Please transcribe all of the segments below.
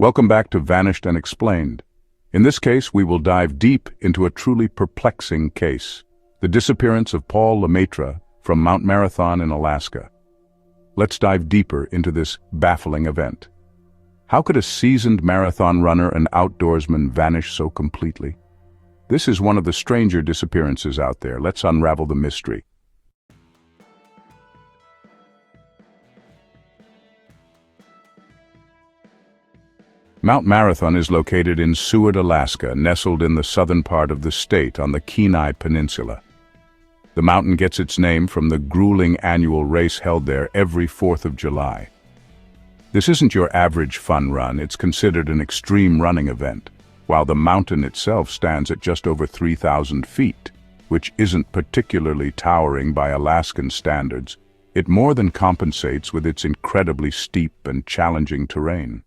Welcome back to Vanished and Explained. In this case, we will dive deep into a truly perplexing case, the disappearance of Paul Lemetra from Mount Marathon in Alaska. Let's dive deeper into this baffling event. How could a seasoned marathon runner and outdoorsman vanish so completely? This is one of the stranger disappearances out there. Let's unravel the mystery. Mount Marathon is located in Seward, Alaska, nestled in the southern part of the state on the Kenai Peninsula. The mountain gets its name from the grueling annual race held there every 4th of July. This isn't your average fun run, it's considered an extreme running event, while the mountain itself stands at just over 3,000 feet, which isn't particularly towering by Alaskan standards. It more than compensates with its incredibly steep and challenging terrain.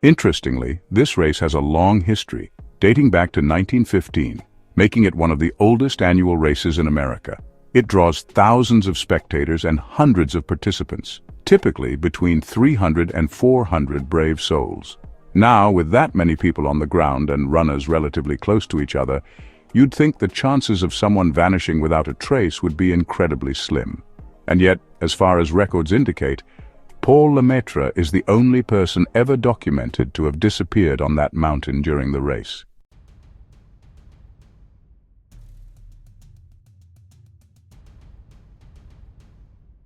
Interestingly, this race has a long history, dating back to 1915, making it one of the oldest annual races in America. It draws thousands of spectators and hundreds of participants, typically between 300 and 400 brave souls. Now, with that many people on the ground and runners relatively close to each other, you'd think the chances of someone vanishing without a trace would be incredibly slim. And yet, as far as records indicate, Paul Lemetra is the only person ever documented to have disappeared on that mountain during the race.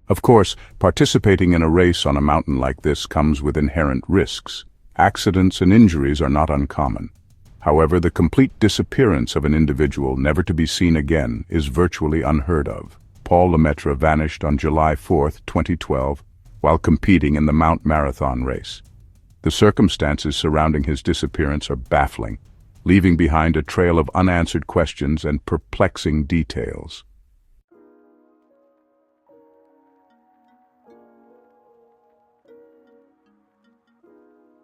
Of course, participating in a race on a mountain like this comes with inherent risks. Accidents and injuries are not uncommon. However, the complete disappearance of an individual never to be seen again is virtually unheard of. Paul Lemetra vanished on July 4, 2012, while competing in the Mount Marathon race. The circumstances surrounding his disappearance are baffling, leaving behind a trail of unanswered questions and perplexing details.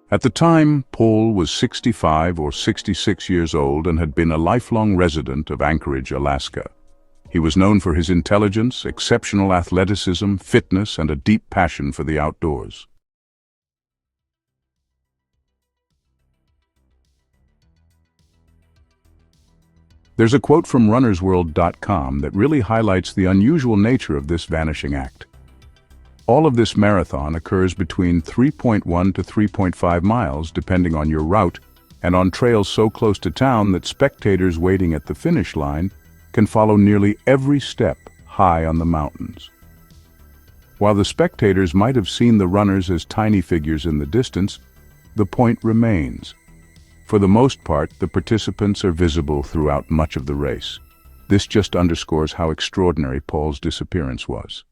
At the time, Paul was 65 or 66 years old and had been a lifelong resident of Anchorage, Alaska. He was known for his intelligence, exceptional athleticism, fitness, and a deep passion for the outdoors. There's a quote from runnersworld.com that really highlights the unusual nature of this vanishing act. All of this marathon occurs between 3.1 to 3.5 miles, depending on your route, and on trails so close to town that spectators waiting at the finish line can follow nearly every step high on the mountains. While the spectators might have seen the runners as tiny figures in the distance, the point remains. For the most part, the participants are visible throughout much of the race. This just underscores how extraordinary Paul's disappearance was.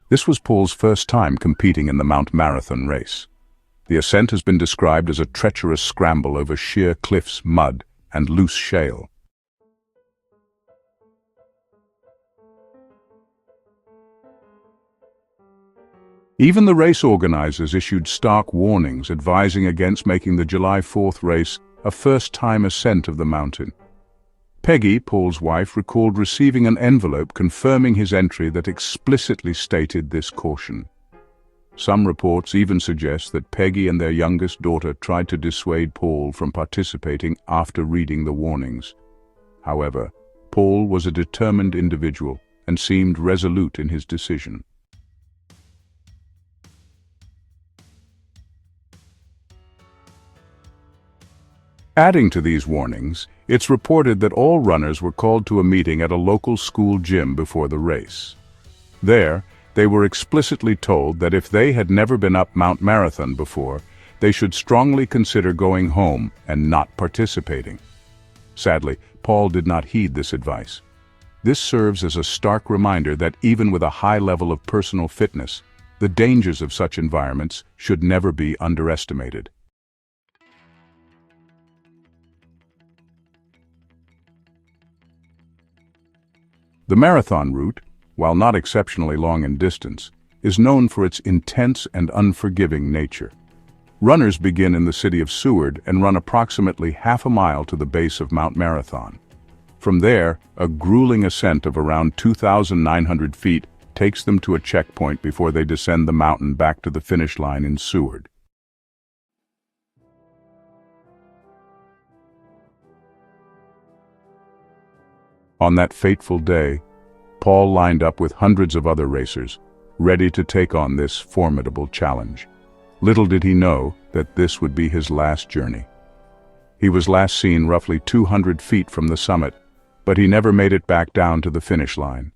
This was Paul's first time competing in the Mount Marathon race. The ascent has been described as a treacherous scramble over sheer cliffs, mud, and loose shale. Even the race organizers issued stark warnings advising against making the July 4th race a first-time ascent of the mountain. Peggy, Paul's wife, recalled receiving an envelope confirming his entry that explicitly stated this caution. Some reports even suggest that Peggy and their youngest daughter tried to dissuade Paul from participating after reading the warnings. However, Paul was a determined individual and seemed resolute in his decision. Adding to these warnings, it's reported that all runners were called to a meeting at a local school gym before the race. There, they were explicitly told that if they had never been up Mount Marathon before, they should strongly consider going home and not participating. Sadly, Paul did not heed this advice. This serves as a stark reminder that even with a high level of personal fitness, the dangers of such environments should never be underestimated. The marathon route, while not exceptionally long in distance, is known for its intense and unforgiving nature. Runners begin in the city of Seward and run approximately half a mile to the base of Mount Marathon. From there, a grueling ascent of around 2,900 feet takes them to a checkpoint before they descend the mountain back to the finish line in Seward. On that fateful day, Paul lined up with hundreds of other racers, ready to take on this formidable challenge. Little did he know that this would be his last journey. He was last seen roughly 200 feet from the summit, but he never made it back down to the finish line.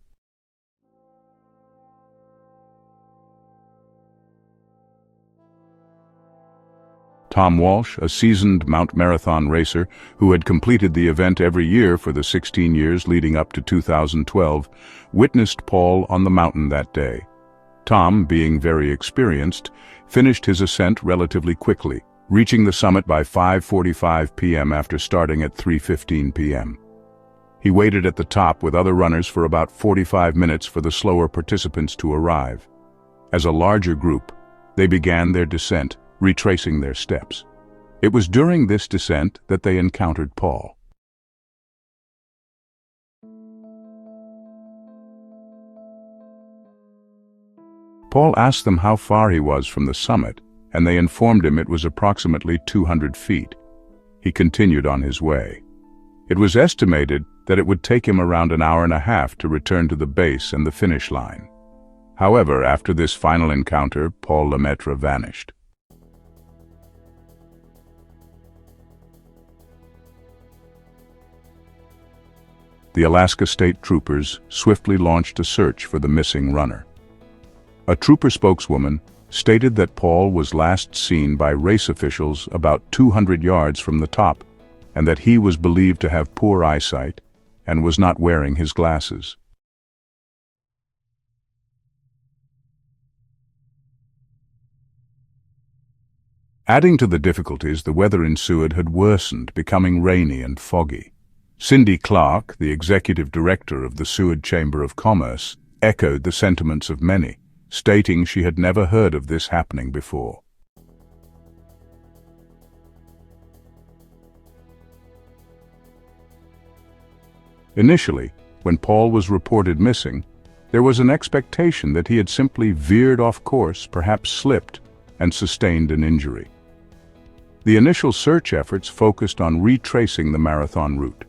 Tom Walsh, a seasoned Mount Marathon racer who had completed the event every year for the 16 years leading up to 2012, witnessed Paul on the mountain that day. Tom, being very experienced, finished his ascent relatively quickly, reaching the summit by 5:45 p.m. after starting at 3:15 p.m. He waited at the top with other runners for about 45 minutes for the slower participants to arrive. As a larger group, they began their descent, retracing their steps. It was during this descent that they encountered Paul. Paul asked them how far he was from the summit, and they informed him it was approximately 200 feet. He continued on his way. It was estimated that it would take him around an hour and a half to return to the base and the finish line. However, after this final encounter, Paul Lemetra vanished. The Alaska State Troopers swiftly launched a search for the missing runner. A trooper spokeswoman stated that Paul was last seen by race officials about 200 yards from the top, and that he was believed to have poor eyesight and was not wearing his glasses. Adding to the difficulties, the weather in Seward had worsened, becoming rainy and foggy. Cindy Clark, the executive director of the Seward Chamber of Commerce, echoed the sentiments of many, stating she had never heard of this happening before. Initially, when Paul was reported missing, there was an expectation that he had simply veered off course, perhaps slipped, and sustained an injury. The initial search efforts focused on retracing the marathon route.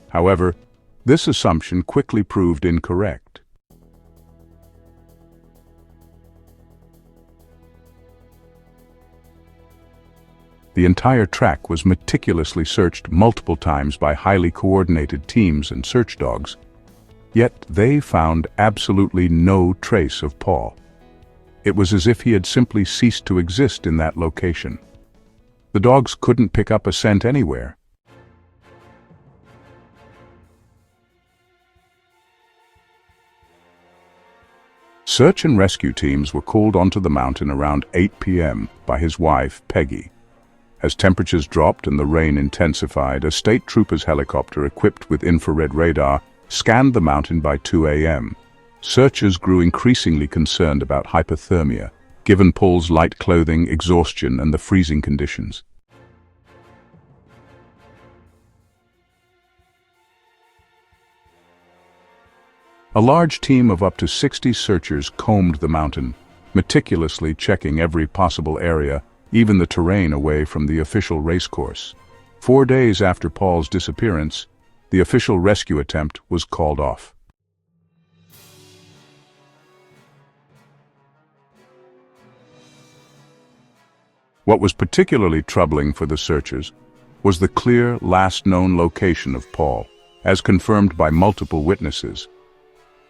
However, this assumption quickly proved incorrect. The entire track was meticulously searched multiple times by highly coordinated teams and search dogs, yet they found absolutely no trace of Paul. It was as if he had simply ceased to exist in that location. The dogs couldn't pick up a scent anywhere. Search and rescue teams were called onto the mountain around 8 p.m. by his wife, Peggy. As temperatures dropped and the rain intensified, a state trooper's helicopter equipped with infrared radar scanned the mountain by 2 a.m. Searchers grew increasingly concerned about hypothermia, given Paul's light clothing, exhaustion, and the freezing conditions. A large team of up to 60 searchers combed the mountain, meticulously checking every possible area, even the terrain away from the official racecourse. 4 days after Paul's disappearance, the official rescue attempt was called off. What was particularly troubling for the searchers was the clear, last known location of Paul, as confirmed by multiple witnesses.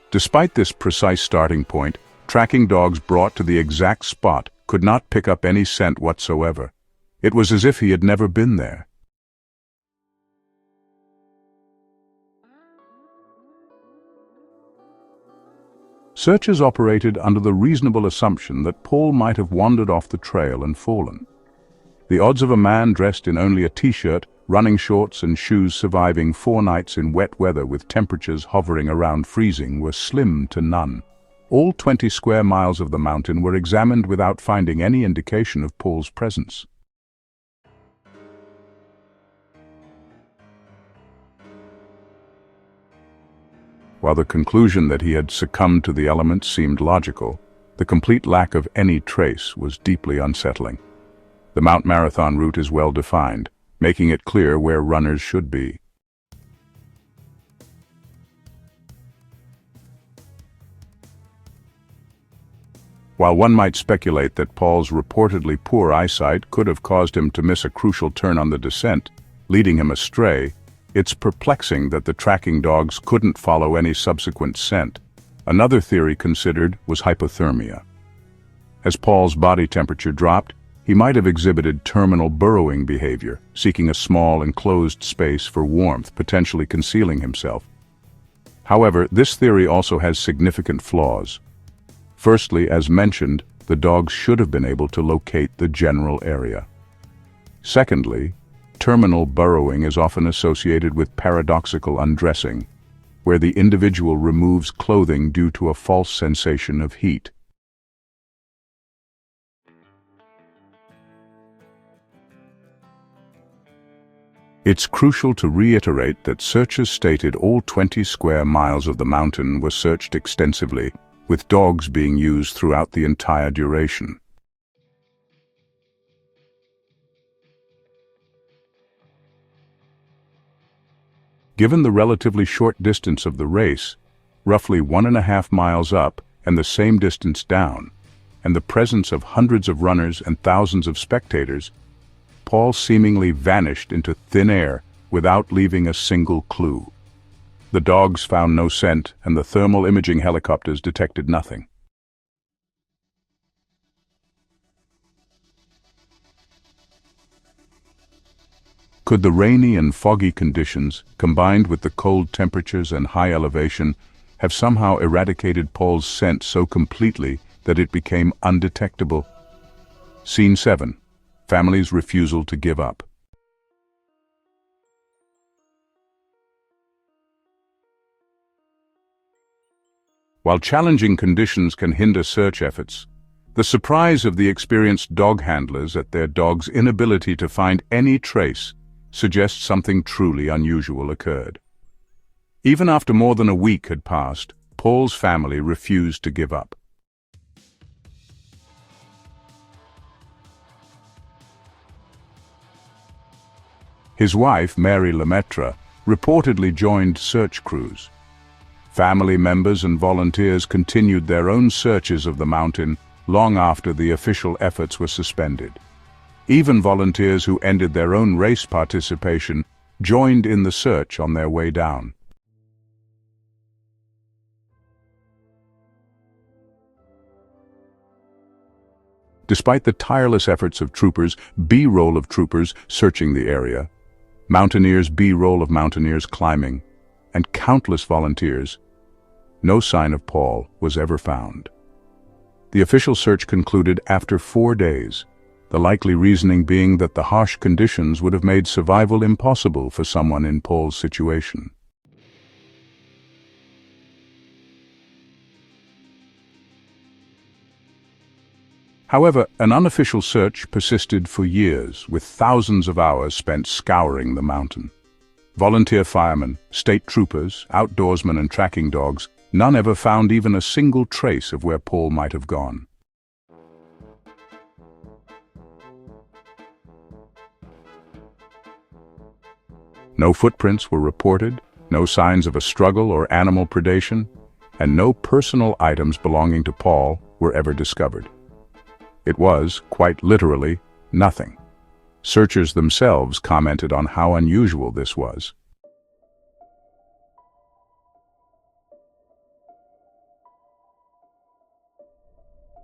Despite this precise starting point, tracking dogs brought to the exact spot could not pick up any scent whatsoever. It was as if he had never been there. Searchers operated under the reasonable assumption that Paul might have wandered off the trail and fallen. The odds of a man dressed in only a t-shirt, running shorts and shoes surviving 4 nights in wet weather with temperatures hovering around freezing were slim to none. all 20 square miles of the mountain were examined without finding any indication of Paul's presence. While the conclusion that he had succumbed to the elements seemed logical, the complete lack of any trace was deeply unsettling. The Mount Marathon route is well defined, making it clear where runners should be. While one might speculate that Paul's reportedly poor eyesight could have caused him to miss a crucial turn on the descent, leading him astray, it's perplexing that the tracking dogs couldn't follow any subsequent scent. Another theory considered was hypothermia. As Paul's body temperature dropped, he might have exhibited terminal burrowing behavior, seeking a small enclosed space for warmth, potentially concealing himself. However, this theory also has significant flaws. Firstly, as mentioned, the dogs should have been able to locate the general area. Secondly, terminal burrowing is often associated with paradoxical undressing, where the individual removes clothing due to a false sensation of heat. It's crucial to reiterate that searchers stated all 20 square miles of the mountain were searched extensively, with dogs being used throughout the entire duration. Given the relatively short distance of the race, roughly 1.5 miles up and the same distance down, and the presence of hundreds of runners and thousands of spectators, Paul seemingly vanished into thin air without leaving a single clue. The dogs found no scent, and the thermal imaging helicopters detected nothing. Could the rainy and foggy conditions, combined with the cold temperatures and high elevation, have somehow eradicated Paul's scent so completely that it became undetectable? Scene 7. Family's refusal to give up. While challenging conditions can hinder search efforts, the surprise of the experienced dog handlers at their dog's inability to find any trace suggests something truly unusual occurred. Even after more than a week had passed, Paul's family refused to give up. His wife, Paul Lemetra, reportedly joined search crews. Family members and volunteers continued their own searches of the mountain long after the official efforts were suspended. Even volunteers who ended their own race participation joined in the search on their way down. Despite the tireless efforts of troopers, B-roll of troopers searching the area, mountaineers B-roll of mountaineers climbing, and countless volunteers, no sign of Paul was ever found. The official search concluded after 4 days, the likely reasoning being that the harsh conditions would have made survival impossible for someone in Paul's situation. However, an unofficial search persisted for years, with thousands of hours spent scouring the mountain. Volunteer firemen, state troopers, outdoorsmen, and tracking dogs, none ever found even a single trace of where Paul might have gone. No footprints were reported, no signs of a struggle or animal predation, and no personal items belonging to Paul were ever discovered. It was, quite literally, nothing. Searchers themselves commented on how unusual this was.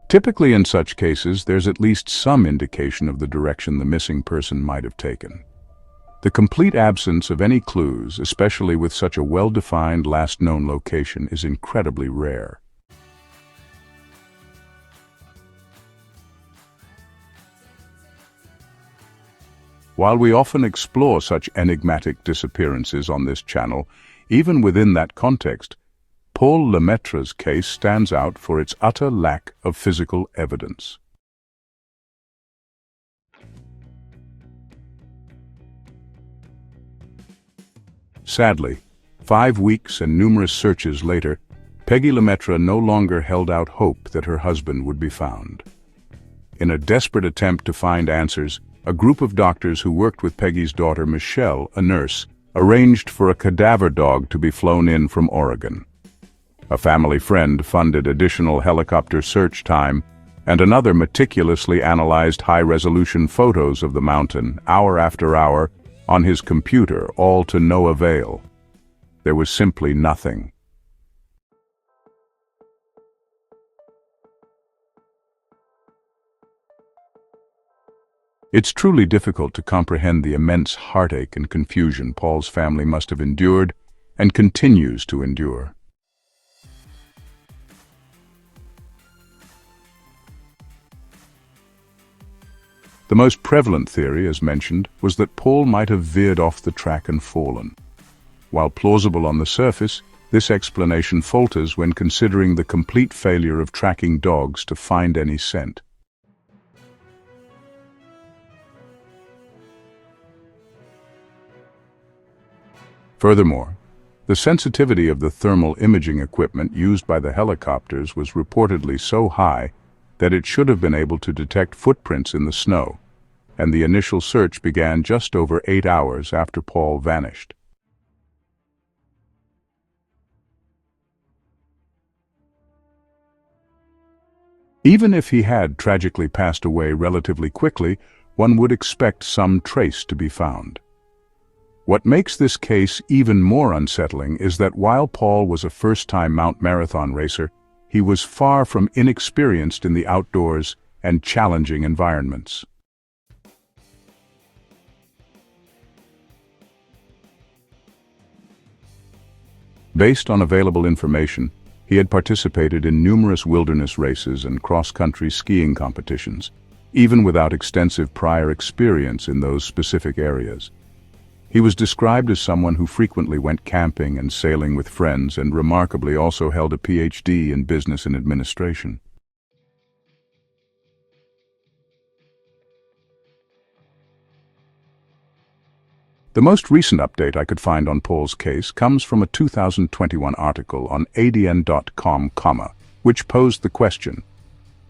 Typically in such cases, there's at least some indication of the direction the missing person might have taken. The complete absence of any clues, especially with such a well-defined last known location, is incredibly rare. While we often explore such enigmatic disappearances on this channel, even within that context, Paul Lemetra's case stands out for its utter lack of physical evidence. Sadly, 5 weeks and numerous searches later, Peggy Lemetra no longer held out hope that her husband would be found. In a desperate attempt to find answers, a group of doctors who worked with Peggy's daughter Michelle, a nurse, arranged for a cadaver dog to be flown in from Oregon. A family friend funded additional helicopter search time, and another meticulously analyzed high-resolution photos of the mountain, hour after hour, on his computer, all to no avail. There was simply nothing. It's truly difficult to comprehend the immense heartache and confusion Paul's family must have endured and continues to endure. The most prevalent theory, as mentioned, was that Paul might have veered off the track and fallen. While plausible on the surface, this explanation falters when considering the complete failure of tracking dogs to find any scent. Furthermore, the sensitivity of the thermal imaging equipment used by the helicopters was reportedly so high that it should have been able to detect footprints in the snow, and the initial search began just over 8 hours after Paul vanished. Even if he had tragically passed away relatively quickly, one would expect some trace to be found. What makes this case even more unsettling is that while Paul was a first-time Mount Marathon racer, he was far from inexperienced in the outdoors and challenging environments. Based on available information, he had participated in numerous wilderness races and cross-country skiing competitions, even without extensive prior experience in those specific areas. He was described as someone who frequently went camping and sailing with friends and remarkably also held a PhD in business and administration. The most recent update I could find on Paul's case comes from a 2021 article on ADN.com, which posed the question,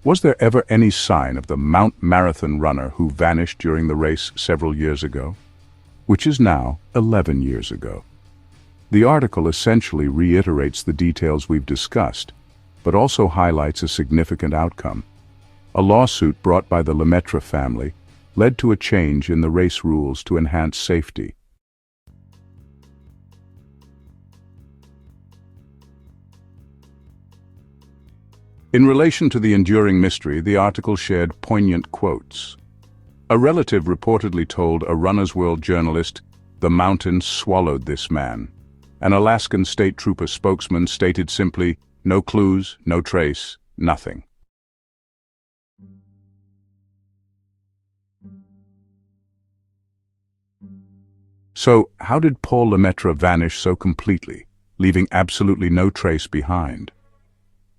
was there ever any sign of the Mount Marathon runner who vanished during the race several years ago? Which is now 11 years ago. The article essentially reiterates the details we've discussed, but also highlights a significant outcome. A lawsuit brought by the Lemetra family led to a change in the race rules to enhance safety. In relation to the enduring mystery, the article shared poignant quotes. A relative reportedly told a Runner's World journalist, "The mountain swallowed this man." An Alaskan State Trooper spokesman stated simply, "No clues, no trace, nothing." So, how did Paul Lemetra vanish so completely, leaving absolutely no trace behind?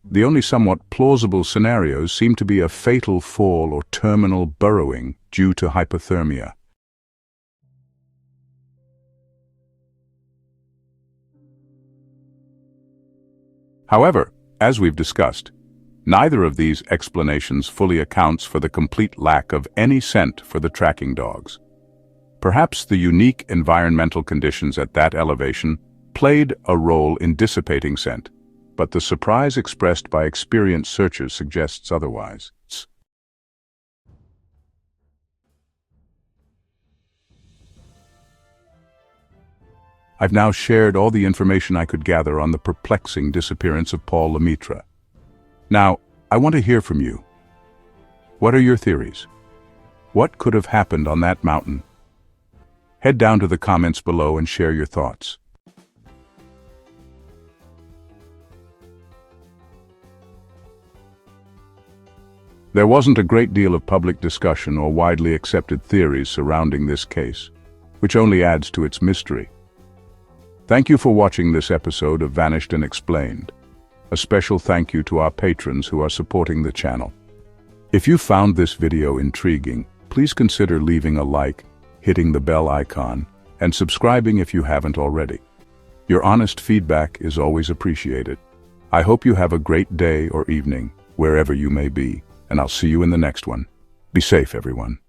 The only somewhat plausible scenarios seem to be a fatal fall or terminal burrowing due to hypothermia. However, as we've discussed, neither of these explanations fully accounts for the complete lack of any scent for the tracking dogs. Perhaps the unique environmental conditions at that elevation played a role in dissipating scent, but the surprise expressed by experienced searchers suggests otherwise. I've now shared all the information I could gather on the perplexing disappearance of Paul Lemetra. Now, I want to hear from you. What are your theories? What could have happened on that mountain? Head down to the comments below and share your thoughts. There wasn't a great deal of public discussion or widely accepted theories surrounding this case, which only adds to its mystery. Thank you for watching this episode of Vanished and Explained. A special thank you to our patrons who are supporting the channel. If you found this video intriguing, please consider leaving a like, hitting the bell icon, and subscribing if you haven't already. Your honest feedback is always appreciated. I hope you have a great day or evening, wherever you may be, and I'll see you in the next one. Be safe, everyone.